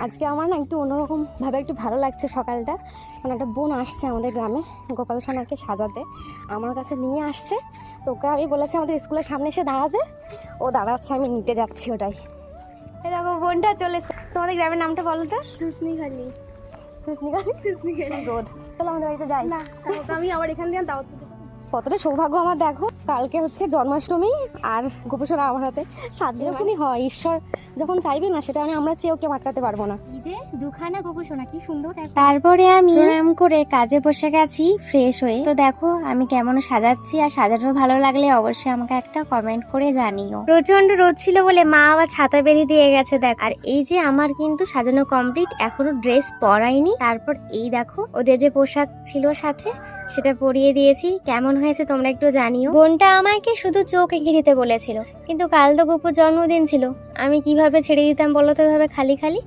আজকে আমার না একটু অন্যরকম ভাবে একটু ভালো লাগছে সকালটা। মানে একটা বোন আসছে আমাদের গ্রামে গোপাল সোনাকে সাজাতে, আমার কাছে নিয়ে আসছে। তো ওকে আমি বলেছি আমাদের স্কুলের সামনে এসে দাঁড়াতে, ও দাঁড়াচ্ছে, আমি নিতে যাচ্ছি ওটাই। এই দেখো বোনটা চলে এসছে। তোমাদের গ্রামের নামটা বলো তো? হুসনিখালি। হুসনিখালি রোদ। চলো আমাদের বাড়িতে যাই। না আমি আবার এখান দিয়ে দাওয়াত দিতে পারি। কতটা সৌভাগ্য আমার, দেখো কালকে হচ্ছে জন্মাষ্টমী আর গোপসরা আমার হাতে সাজলে এরকমই হয়। ঈশ্বর যখন চাইবে না সেটা আমরা চেয়েও কেউ আটকাতে পারবো না। এই যে দুখানা গোপসোনা কি সুন্দর। তারপরে আমি প্রণাম করে কাজে বসে গেছি ফ্রেশ হয়ে। তো দেখো আমি কেমন সাজাচ্ছি, আর সাজানো ভালো লাগলে অবশ্যই আমাকে একটা কমেন্ট করে জানিও। প্রচন্ড রোদ ছিল বলে মা আবার ছাতা বেঁধে দিয়ে গেছে দেখ। আর এই যে আমার কিন্তু সাজানো কমপ্লিট, এখনো ড্রেস পরাইনি। তারপর এই দেখো ওদের যে পোশাক ছিল সাথে সেটা পরিয়ে দিয়েছি। কেমন হয়েছে তোমরা একটু জানিও। বোনটা আমাকে শুধু চোখ এঁকে দিতে বলেছিল, কিন্তু কাল তো গোপুর জন্মদিন ছিল, আমি কিভাবে ছেড়ে দিতাম বলো তো এভাবে খালি খালি।